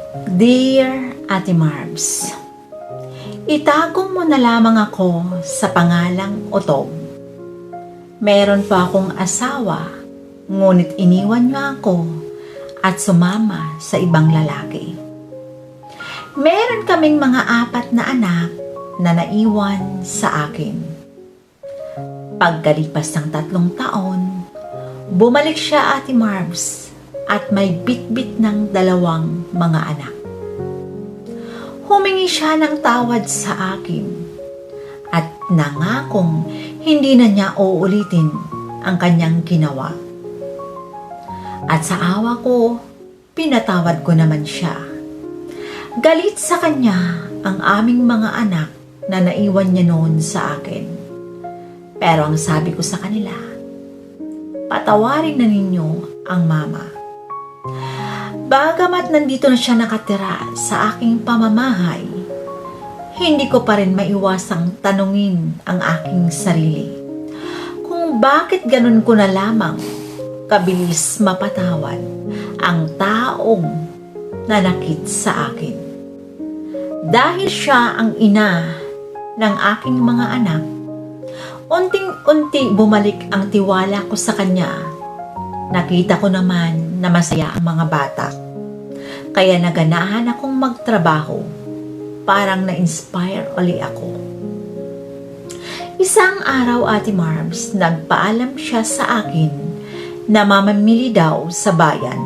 Dear Ate Marbs, itago mo na lamang ako sa pangalang Otob. Meron pa akong asawa, ngunit iniwan niyo ako at sumama sa ibang lalaki. Meron kaming mga 4 na anak na naiwan sa akin. Pagkalipas ng 3 taon, bumalik siya Ate Marbs at may bitbit ng 2 mga anak. Humingi siya ng tawad sa akin at nangakong hindi na niya uulitin ang kanyang ginawa. At sa awa ko, pinatawad ko naman siya. Galit sa kanya ang aming mga anak na naiwan niya noon sa akin. Pero ang sabi ko sa kanila, patawarin na ninyo ang mama. Bagamat nandito na siya nakatira sa aking pamamahay, hindi ko pa rin maiwasang tanungin ang aking sarili kung bakit ganun ko na lamang kabilis mapatawad ang taong nanakit sa akin. Dahil siya ang ina ng aking mga anak, unting-unti bumalik ang tiwala ko sa kanya. Nakita ko naman na masaya ang mga bata. Kaya naganahan akong magtrabaho. Parang na-inspire uli ako. Isang araw Ate Marbs, nagpaalam siya sa akin na mamamili daw sa bayan.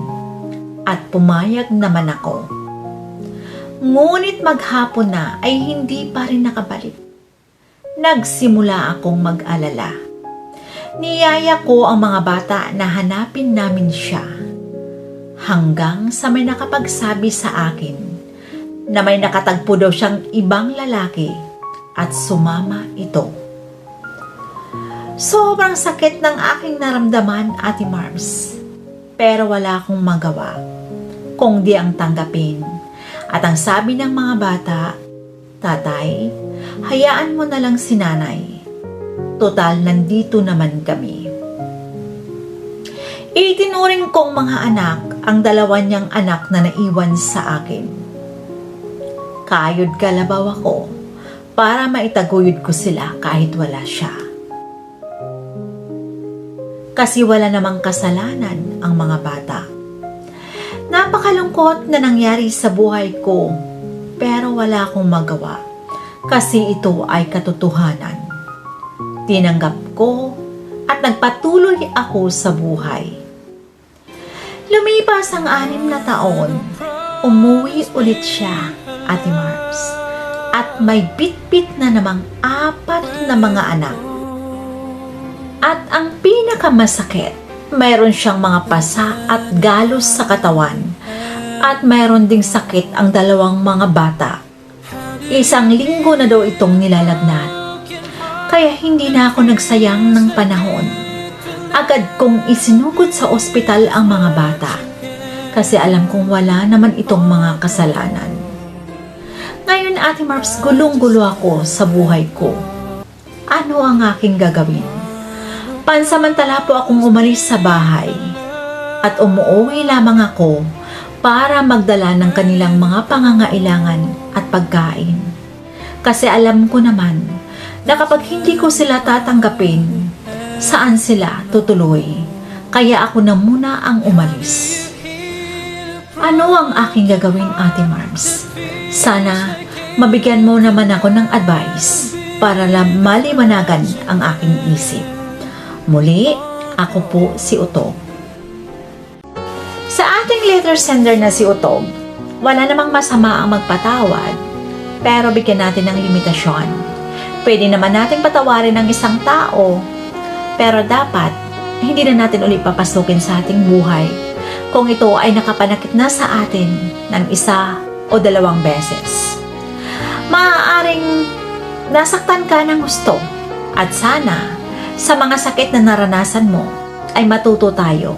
At pumayag naman ako. Ngunit maghapon na ay hindi pa rin nakabalik. Nagsimula akong mag-alala. Niyaya ko ang mga bata na hanapin namin siya hanggang sa may nakapagsabi sa akin na may nakatagpo daw siyang ibang lalaki at sumama ito. Sobrang sakit ng aking naramdaman Ate Marbs, pero wala akong magawa kung di ang tanggapin. At ang sabi ng mga bata, tatay, hayaan mo na lang si nanay. Total, nandito naman kami. Itinuring kong mga anak ang 2 niyang anak na naiwan sa akin. Kayod kalabaw ako para maitaguyod ko sila kahit wala siya. Kasi wala namang kasalanan ang mga bata. Napakalungkot na nangyari sa buhay ko, pero wala akong magawa kasi ito ay katotohanan. Tinanggap ko at nagpatuloy ako sa buhay. Lumipas ang 6 na taon, umuwi ulit siya, Ate Marbs, at may bitbit na namang 4 na mga anak. At ang pinakamasakit, mayroon siyang mga pasa at galos sa katawan at mayroon ding sakit ang 2 mga bata. 1 linggo na daw itong nilalagnat. Kaya hindi na ako nagsayang ng panahon. Agad kong isinugod sa ospital ang mga bata kasi alam kong wala naman itong mga kasalanan. Ngayon Ate Marbs, gulong-gulo ako sa buhay ko. Ano ang aking gagawin? Pansamantala po akong umalis sa bahay at umuwi lamang ako para magdala ng kanilang mga pangangailangan at pagkain. Kasi alam ko naman na kapag hindi ko sila tatanggapin, saan sila tutuloy? Kaya ako na muna ang umalis. Ano ang aking gagawin Ate Marbs? Sana mabigyan mo naman ako ng advice para maliwanagan ang aking isip. Muli, ako po si Otob. Sa ating letter sender na si Otob, wala namang masama ang magpatawad, pero bigyan natin ng limitasyon. Pwede naman nating patawarin ng isang tao, pero dapat hindi na natin ulit papasukin sa ating buhay kung ito ay nakapanakit na sa atin ng 1 o 2 beses. Maaaring nasaktan ka ng gusto at sana sa mga sakit na naranasan mo ay matuto tayo.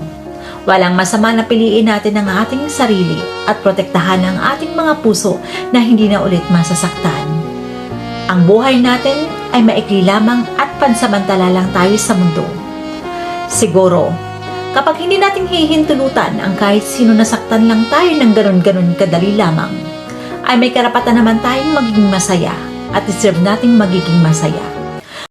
Walang masama na piliin natin ang ating sarili at protektahan ang ating mga puso na hindi na ulit masasaktan. Ang buhay natin ay maikli lamang at pansamantala lang tayo sa mundo. Siguro, Kapag hindi natin hihintulutan ang kahit sino nasaktan lang tayo ng ganon-ganon kadali lamang, ay may karapatan naman tayong magiging masaya at deserve nating magiging masaya.